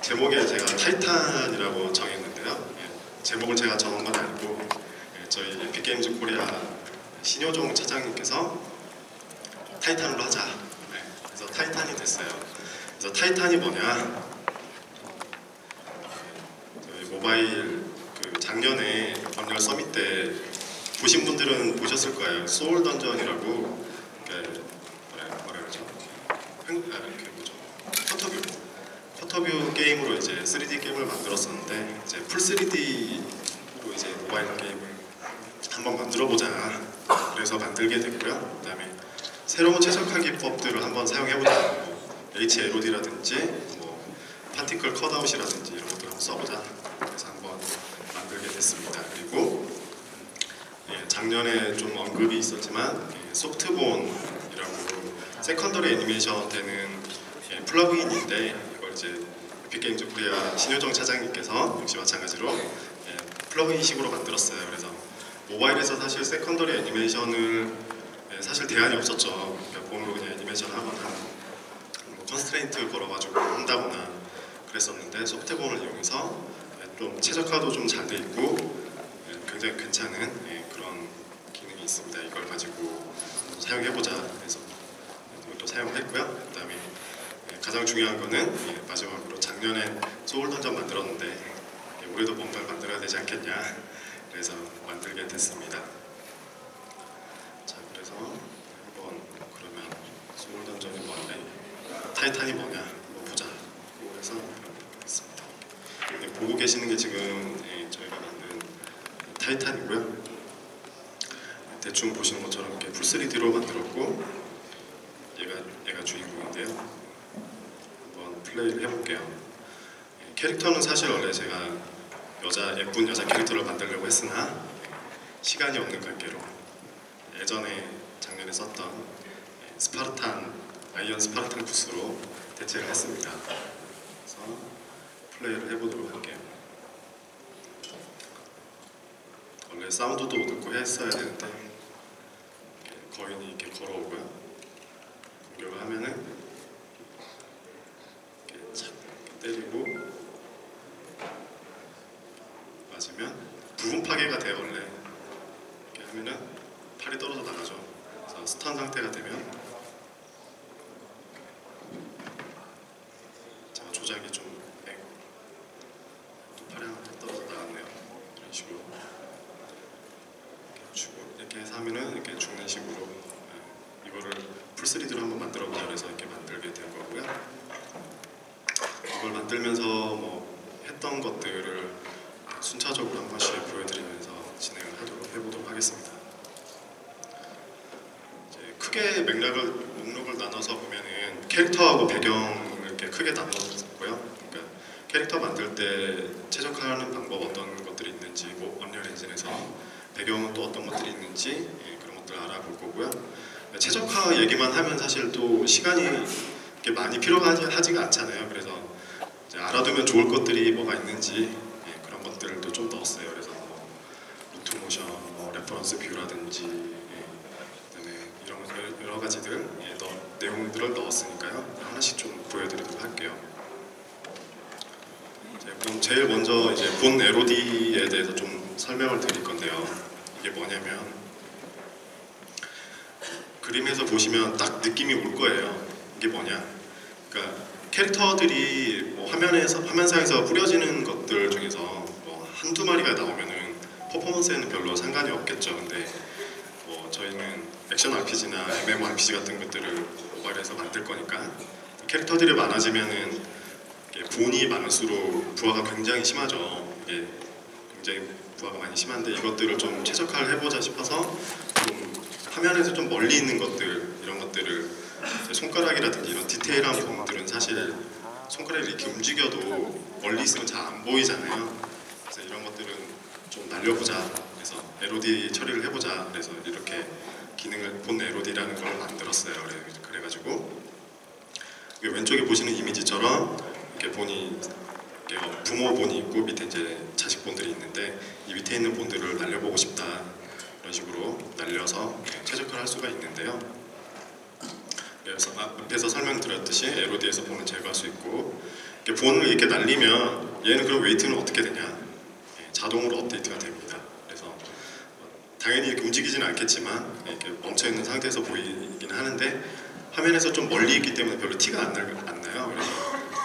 제목에 제가 타이탄이라고 정했는데요. 제목을 제가 정한 건 아니고 저희 에픽게임즈 코리아 신효종 차장님께서 타이탄으로 하자. 그래서 타이탄이 됐어요. 그래서 타이탄이 뭐냐? 저희 모바일 작년에 언리얼 서밋 때 보신 분들은 보셨을 거예요. 소울 던전이라고 뭐라 그러죠? 쿼터뷰 게임으로 이제 3D 게임을 만들었었는데 이제 풀 3D로 이제 모바일 게임을 한번 만들어보자. 그래서 만들게 됐고요. 그다음에 새로운 최적화 기법들을 한번 사용해보자. 뭐 HLOD라든지 뭐 파티클 컷아웃이라든지 이런 것들 한번 써보자. 그래서 한번 만들게 됐습니다. 그리고 작년에 좀 언급이 있었지만 소프트본이라고 세컨더리 애니메이션 되는 플러그인인데 이걸 이제 에픽게임즈 코리아 신효정 차장님께서 역시 마찬가지로 플러그인식으로 만들었어요. 그래서 모바일에서 사실 세컨더리 애니메이션을 사실 대안이 없었죠. 그러니까 본으로 그냥 애니메이션 하거나 뭐 컨스트레인트 걸어가지고 한다거나 그랬었는데 소프트본을 이용해서 좀 최적화도 좀 잘 돼 있고 굉장히 괜찮은 그런 기능이 있습니다. 이걸 가지고 사용해보자. 그래서 이것도 사용을 했고요. 그다음에 가장 중요한 거는 마지막으로 작년에 소울 던전 만들었는데 올해도 뭔가를 만들어야 되지 않겠냐. 그래서 만들게 됐습니다. 자, 그래서 한번 그러면 소울 던전이 뭐냐, 타이탄이 뭐냐 한번 보자. 그래서 있습니다. 보고 계시는 게 지금 저희가 만든 타이탄이고요. 대충 보시는 것처럼 이렇게 풀 3D로 만들었고 얘가 주인공인데요. 한번 플레이를 해볼게요. 캐릭터는 사실 원래 제가 예쁜 여자 캐릭터를 만들려고 했으나 시간이 없는 관계로 예전에 작년에 썼던 아이언 스파르탄 쿠스로 대체를 했습니다. 그래서 플레이를 해보도록 할게요. 원래 사운드도 듣고 했어야 되는데 거인이 이렇게 걸어오고요. 공격을 하면은 이렇게 착 때리고 맞으면 부분 파괴가 돼요. 원래 이렇게 하면은 팔이 떨어져 나가죠. 그래서 스턴 상태가 되면 제가 조작이 좀 팔이 하나 떨어져 나갔네요. 이런 식으로 이렇게 해서 하면은 이렇게 죽는 식으로 이거를 풀 3D로 한번 만들어보자 그래서 이렇게 만들게 된 거고요. 이걸 만들면서 뭐 했던 것들을 순차적으로 한 번씩 보여드리면서 진행을 해보도록 하겠습니다. 이제 크게 목록을 나눠서 보면은 캐릭터하고 배경을 이렇게 크게 나눠봤고요. 그러니까 캐릭터 만들 때 최적화하는 방법 어떤 것들이 있는지, 뭐 언리얼 엔진에서 배경은 또 어떤 것들이 있는지 그런 것들 알아볼 거고요. 최적화 얘기만 하면 사실 또 시간이 이렇게 많이 필요하지가 않잖아요. 그래서 이제 알아두면 좋을 것들이 뭐가 있는지 그런 것들도 좀 넣었어요. 그래서 뭐 루트 모션, 뭐 레퍼런스 뷰라든지 그다음에 이런 여러 가지들 내용들을 넣었으니까요. 하나씩 좀 보여드리도록 할게요. 그럼 제일 먼저 이제 본 LOD에 대해서 좀 설명을 드릴 건데요. 이게 뭐냐면 그림에서 보시면 딱 느낌이 올 거예요. 이게 뭐냐? 그러니까 캐릭터들이 뭐 화면상에서 뿌려지는 것들 중에서 뭐 한두 마리가 나오면은 퍼포먼스에는 별로 상관이 없겠죠. 근데 뭐 저희는 액션 RPG나 MMORPG 같은 것들을 모바일에서 만들 거니까 캐릭터들이 많아지면은 본이 많을수록 부하가 굉장히 심하죠. 이게 굉장히 부하가 많이 심한데 이것들을 좀 최적화를 해보자 싶어서 좀 화면에서 좀 멀리 있는 것들 이런 것들을 손가락이라든지 이런 디테일한 부분들은 사실 손가락이 이렇게 움직여도 멀리 있으면 잘 안 보이잖아요. 그래서 이런 것들은 좀 날려보자. 그래서 LOD 처리를 해보자. 그래서 이렇게 기능을 본 LOD라는 걸 만들었어요. 그래가지고 왼쪽에 보시는 이미지처럼 이렇게 본이 부모 본이 있고 밑에 이제 자식 본들이 있는데 이 밑에 있는 본들을 날려보고 싶다. 이런 식으로 날려서 최적화를 할 수가 있는데요. 그래서 앞에서 설명드렸듯이 LOD에서 본을 제거할 수 있고 이렇게 본을 이렇게 날리면 얘는 그럼 웨이트는 어떻게 되냐? 자동으로 업데이트가 됩니다. 그래서 당연히 이렇게 움직이지는 않겠지만 이렇게 멈춰 있는 상태에서 보이긴 하는데 화면에서 좀 멀리 있기 때문에 별로 티가 안 나요. 그래서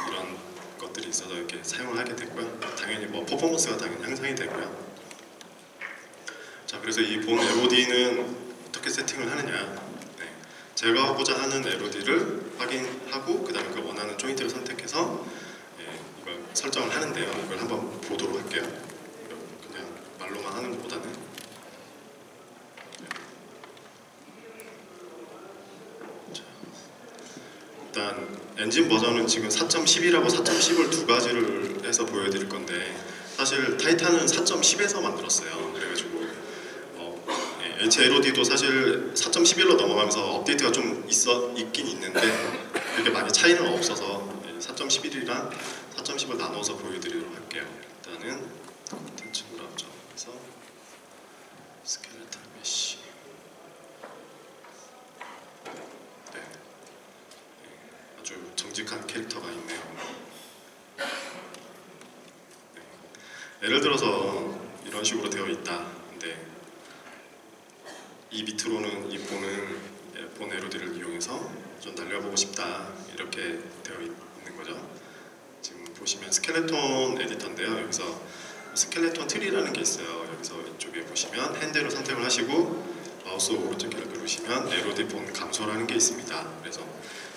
이런 것들이 있어서 이렇게 사용을 하게 됐고요. 당연히 뭐 퍼포먼스가 당연히 향상이 되고요. 자, 그래서 이 본 LOD는 어떻게 세팅을 하느냐? 제가 하고자 하는 LOD를 확인하고 그 다음에 그 원하는 조인트를 선택해서 이걸 설정을 하는데요. 이걸 한번 보도록 할게요. 그냥 말로만 하는 것보다는. 일단 엔진 버전은 지금 4.10이라고 4.10을 두 가지를 해서 보여드릴 건데 사실 타이탄은 4.10에서 만들었어요. 그래가지고 HLOD도 사실 4.11로 넘어가면서 업데이트가 좀 있긴 있는데 그렇게 많이 차이는 없어서 4.11이랑 4.10을 나눠서 보여드리도록 할게요. 일단은 컨텐츠 브라우저에서 스켈레탈 메쉬 아주 정직한 캐릭터가 있네요. 예를 들어서 이런 식으로 되어 있다. 근데 이 밑으로는 이 본 LOD를 이용해서 좀 날려보고 싶다 이렇게 되어 있는 거죠. 지금 보시면 스켈레톤 에디터인데요. 여기서 스켈레톤 트리라는 게 있어요. 여기서 이쪽에 보시면 핸들을 선택을 하시고 마우스 오른쪽 키를 누르시면 LOD 본 감소라는 게 있습니다. 그래서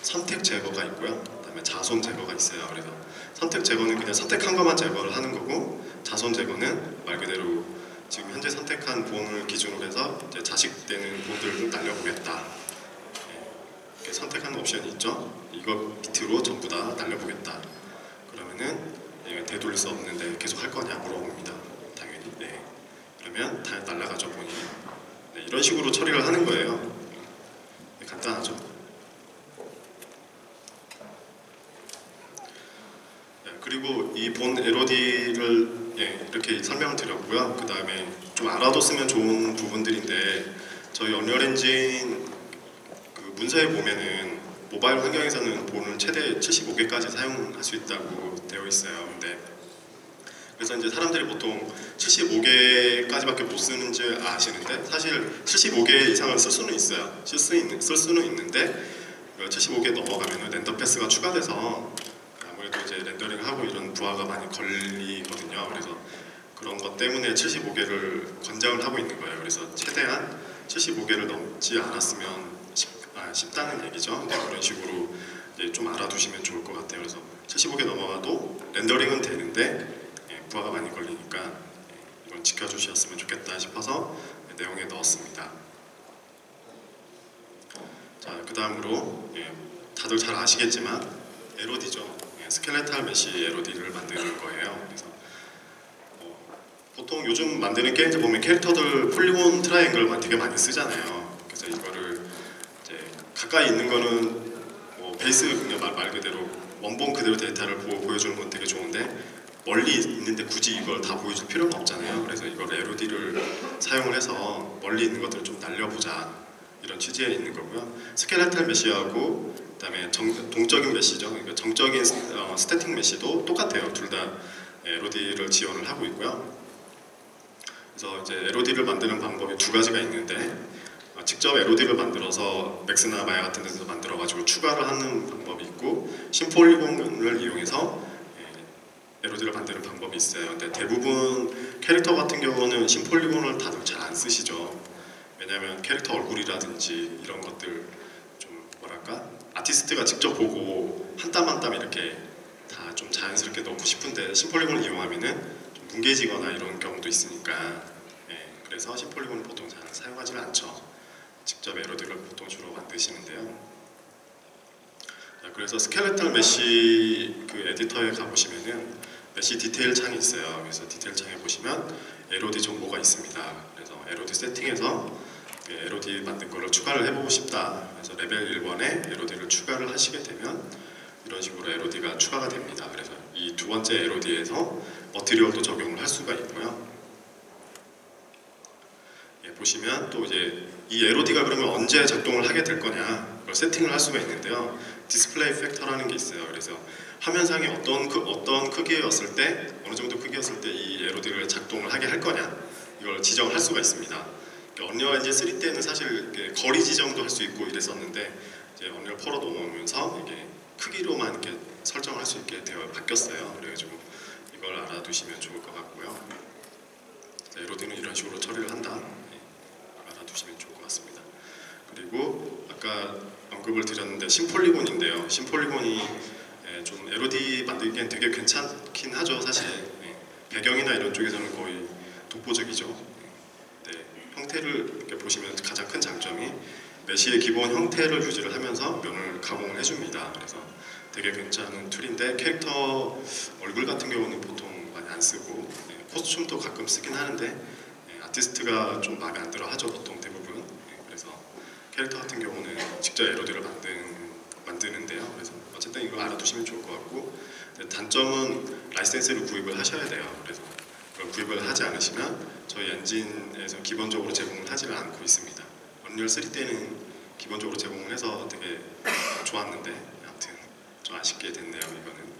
선택 제거가 있고요. 그다음에 자손 제거가 있어요. 그래서 선택 제거는 그냥 선택한 것만 제거를 하는 거고 자손 제거는 말 그대로 지금 현재 선택한 본을 기준으로 해서 이제 자식되는 본들을 날려보겠다. 이렇게 선택하는 옵션이 있죠. 이거 밑으로 전부 다 날려보겠다. 그러면은 되돌릴 수 없는데 계속 할 거냐 물어봅니다. 당연히. 그러면 다 날아가죠 본이. 이런 식으로 처리를 하는 거예요. 간단하죠. 그리고 이 본 LOD를 이렇게 설명을 드렸고요. 그 다음에 좀 알아뒀으면 좋은 부분들인데 저희 언리얼 엔진 그 문서에 보면은 모바일 환경에서는 본을 최대 75개까지 사용할 수 있다고 되어 있어요. 근데 그래서 이제 사람들이 보통 75개까지밖에 못 쓰는 줄 아시는데 사실 75개 이상을 쓸 수는 있어요. 쓸 수는 있는데 75개 넘어가면은 렌더 패스가 추가돼서 아무래도 이제 렌더링 하고 이런 부하가 많이 걸리거든요. 그래서 그런 것 때문에 75개를 권장을 하고 있는 거예요. 그래서 최대한 75개를 넘지 않았으면 쉽다는 얘기죠. 그런 식으로 이제 좀 알아두시면 좋을 것 같아요. 그래서 75개 넘어가도 렌더링은 되는데 부하가 많이 걸리니까 이건 지켜주셨으면 좋겠다 싶어서 내용에 넣었습니다. 자, 그 다음으로 다들 잘 아시겠지만 LOD죠. 스켈레탈 메쉬 LOD를 만드는 거예요. 그래서 보통 요즘 만드는 게임들 보면 캐릭터들 폴리곤 트라이앵글 되게 많이 쓰잖아요. 그래서 이거를 이제 가까이 있는 거는 뭐 베이스 그냥 말 그대로 원본 그대로 데이터를 보여주는 건 되게 좋은데 멀리 있는데 굳이 이걸 다 보여줄 필요는 없잖아요. 그래서 이걸 LOD를 사용을 해서 멀리 있는 것들을 좀 날려보자 이런 취지에 있는 거고요. 스켈레탈 메쉬하고 그다음에 동적인 메쉬죠. 그러니까 정적인 스태틱 메쉬도 똑같아요. 둘 다 LOD를 지원을 하고 있고요. 그래서 이제 LOD를 만드는 방법이 두 가지가 있는데 직접 LOD를 만들어서 맥스나 마야 같은 데서 만들어가지고 추가를 하는 방법이 있고 심폴리곤을 이용해서 LOD를 만드는 방법이 있어요. 근데 대부분 캐릭터 같은 경우는 심폴리곤을 다들 잘 안 쓰시죠. 왜냐하면 캐릭터 얼굴이라든지 이런 것들 좀 뭐랄까 아티스트가 직접 보고 한 땀 한 땀 이렇게 다 좀 자연스럽게 넣고 싶은데 심폴리곤을 이용하면은 좀 뭉개지거나 이런 경우도 있으니까 그래서 심폴리곤을 보통 잘 사용하지는 않죠. 직접 LOD를 보통 주로 만드시는데요. 그래서 스켈레탈 메쉬 그 에디터에 가보시면은 메쉬 디테일 창이 있어요. 그래서 디테일 창에 보시면 LOD 정보가 있습니다. 그래서 LOD 세팅에서 LOD 만든 거를 추가를 해보고 싶다. 그래서 레벨 1번에 LOD를 추가를 하시게 되면 이런 식으로 LOD가 추가가 됩니다. 그래서 이 두 번째 LOD에서 머티리얼도 적용을 할 수가 있고요. 보시면 또 이제 이 LOD가 그러면 언제 작동을 하게 될 거냐 그걸 세팅을 할 수가 있는데요. 디스플레이 팩터라는 게 있어요. 그래서 화면상에 어떤 크기였을 때, 어느 정도 크기였을 때 이 LOD를 작동을 하게 할 거냐, 이걸 지정할 수가 있습니다. 언리얼 엔진 3 때는 사실 거리 지정도 할 수 있고 이랬었는데, 이제 언리얼 4로 넘어오면서 이게 크기로만 이렇게 설정할 수 있게 바뀌었어요. 그래가지고 이걸 알아두시면 좋을 것 같고요. LOD는 이런 식으로 처리를 한다. 알아두시면 좋을 것 같습니다. 그리고 아까 언급을 드렸는데 심폴리곤인데요. 심폴리곤이 좀 LOD 만들기엔 되게 괜찮긴 하죠. 사실 배경이나 이런 쪽에서는 거의 독보적이죠. 네, 형태를 이렇게 보시면 가장 큰 장점이 메시의 기본 형태를 유지를 하면서 면을 가공을 해줍니다. 그래서 되게 괜찮은 툴인데, 캐릭터 얼굴 같은 경우는 보통 많이 안 쓰고 코스튬도 가끔 쓰긴 하는데 아티스트가 좀 마음에 안 들어 하죠, 보통 대부분. 그래서 캐릭터 같은 경우는 직접 LOD를 만드는데요. 그래서 어쨌든 이거 알아두시면 좋을 것 같고, 단점은 라이센스를 구입을 하셔야 돼요. 그래서 그걸 구입을 하지 않으시면 저희 엔진에서 기본적으로 제공을 하지를 않고 있습니다. 언리얼 3 때는 기본적으로 제공을 해서 되게 좋았는데, 아무튼 좀 아쉽게 됐네요, 이거는.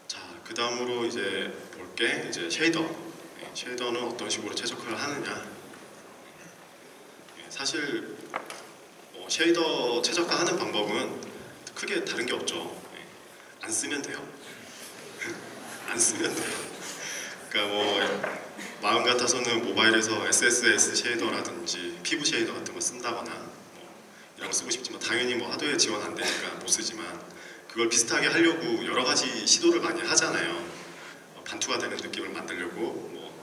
자, 그 다음으로 이제 볼 게 이제 쉐이더. 쉐이더는 어떤 식으로 최적화를 하느냐. 사실 쉐이더 최적화하는 방법은 크게 다른 게 없죠. 안 쓰면 돼요. 안 쓰면 돼요. 그러니까 뭐 마음 같아서는 모바일에서 SSS 쉐이더라든지 피부 쉐이더 같은 거 쓴다거나 이런 거 쓰고 싶지만, 당연히 뭐 하드웨어 지원 안 되니까 못 쓰지만, 그걸 비슷하게 하려고 여러 가지 시도를 많이 하잖아요. 반투가 되는 느낌을 만들려고 뭐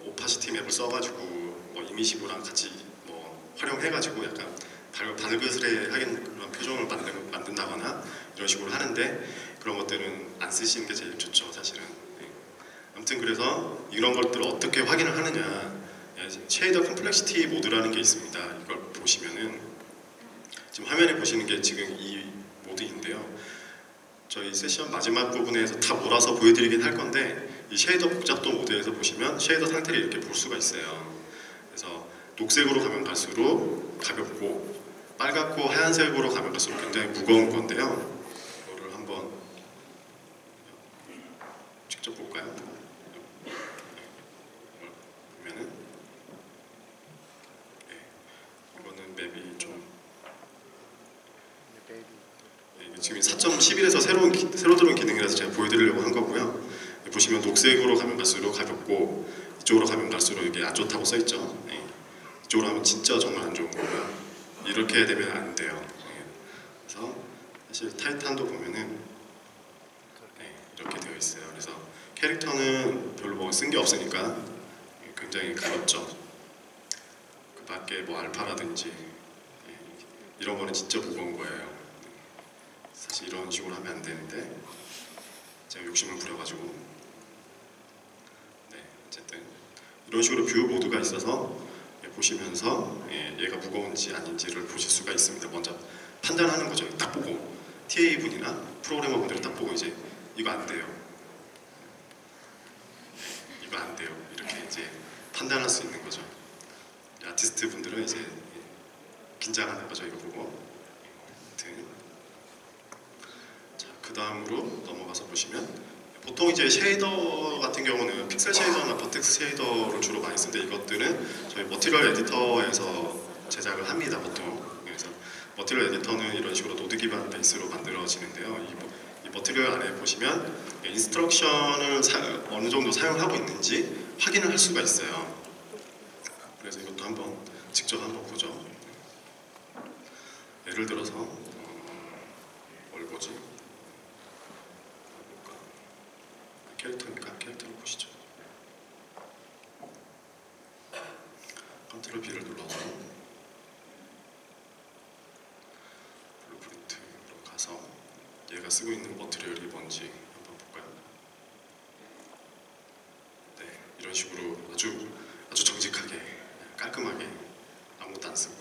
오파시티 맵을 써가지고 뭐 이미시브랑 같이 뭐 활용해가지고 약간 바늘그스레하게 그런 표정을 만든다거나 이런 식으로 하는데, 그런 것들은 안 쓰시는 게 제일 좋죠, 사실은. 아무튼 그래서 이런 것들을 어떻게 확인을 하느냐, 쉐이더 컴플렉시티 모드라는 게 있습니다. 이걸 보시면은 지금 화면에 보시는 게 지금 이 모드인데요. 저희 세션 마지막 부분에서 다 몰아서 보여드리긴 할 건데, 이 쉐이더 복잡도 모드에서 보시면 쉐이더 상태를 이렇게 볼 수가 있어요. 그래서 녹색으로 가면 갈수록 가볍고, 빨갛고 하얀색으로 가면 갈수록 굉장히 무거운 건데요. 이거를 한번 직접 볼까요? 보면은 이거는 맵이 좀 지금 4.11에서 새로 들어온 기능이라서 제가 보여드리려고 한 거고요. 보시면 녹색으로 가면 갈수록 가볍고, 이쪽으로 가면 갈수록 이게 안 좋다고 써있죠. 이쪽으로 하면 진짜 정말 안 좋은 거고요. 이렇게 되면 안 돼요. 그래서 사실 타이탄도 보면은 이렇게 되어 있어요. 그래서 캐릭터는 별로 뭐 쓴 게 없으니까 굉장히 가볍죠. 그 밖에 뭐 알파라든지 이런 거는 진짜 무거운 거예요. 사실 이런 식으로 하면 안 되는데 제가 욕심을 부려가지고, 어쨌든 이런 식으로 뷰 모드가 있어서 보시면서 얘가 무거운지 아닌지를 보실 수가 있습니다. 먼저 판단하는 거죠. 딱 보고 TA 분이나 프로그래머 분들이 딱 보고 이제 이거 안 돼요, 이거 안 돼요, 이렇게 이제 판단할 수 있는 거죠. 아티스트 분들은 이제 긴장하는 거죠, 이거 보고. 그 다음으로 넘어가서 보시면, 보통 이제 쉐이더 같은 경우는 픽셀 쉐이더나 버텍스 쉐이더를 주로 많이 쓰는데, 이것들은 저희 머티리얼 에디터에서 제작을 합니다, 보통. 그래서 머티리얼 에디터는 이런 식으로 노드 기반 베이스로 만들어지는데요. 이 머티리얼 안에 보시면 인스트럭션을 어느 정도 사용하고 있는지 확인을 할 수가 있어요. 그래서 이것도 한번 직접 한번 보죠. 예를 들어서 뭘 보지? 캐릭터니까 캐릭터를 보시죠. 컨트롤 B를 눌러서 블루프린트로 가서 얘가 쓰고 있는 머티리얼이 뭔지 한번 볼까요? 네, 이런 식으로 아주 정직하게, 깔끔하게 아무것도 안 쓰고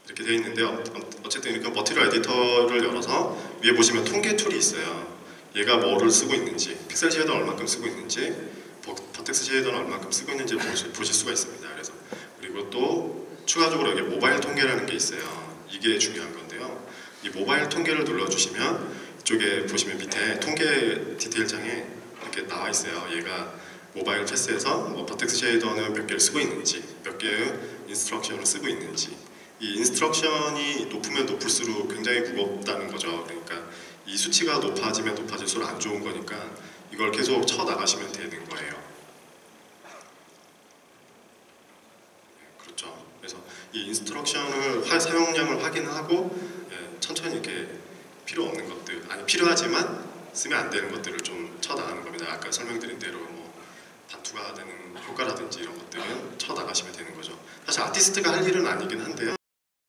이렇게 되어 있는데요. 어쨌든 이렇게 머티리얼 에디터를 열어서 위에 보시면 통계 툴이 있어요. 얘가 뭐를 쓰고 있는지, 픽셀 쉐이더 얼마큼 쓰고 있는지, 버텍스 쉐이더는 얼마큼 쓰고 있는지 보실 수가 있습니다. 그래서 그리고 또 추가적으로 여기 모바일 통계라는 게 있어요. 이게 중요한 건데요. 건데요. 이 모바일 통계를 눌러주시면 이쪽에 보시면 밑에 통계 디테일 창에 이렇게 나와 있어요. 얘가 모바일 패스에서 뭐 버텍스 쉐이더는 몇 개를 쓰고 있는지, 몇 개의 인스트럭션을 쓰고 있는지. 이 인스트럭션이 높으면 높을수록 굉장히 무겁다는 거죠. 그러니까 이 수치가 높아지면 높아질수록 안 좋은 거니까 이걸 계속 쳐 나가시면 되는 거예요. 그렇죠. 그래서 이 인스트럭션을 사용량을 확인하고 천천히 이렇게 필요 없는 것들, 아니 필요하지만 쓰면 안 되는 것들을 좀 쳐 나가는 겁니다. 아까 설명드린 대로 뭐 단투가 되는 효과라든지 이런 것들은 쳐 나가시면 되는 거죠. 사실 아티스트가 할 일은 아니긴 한데요.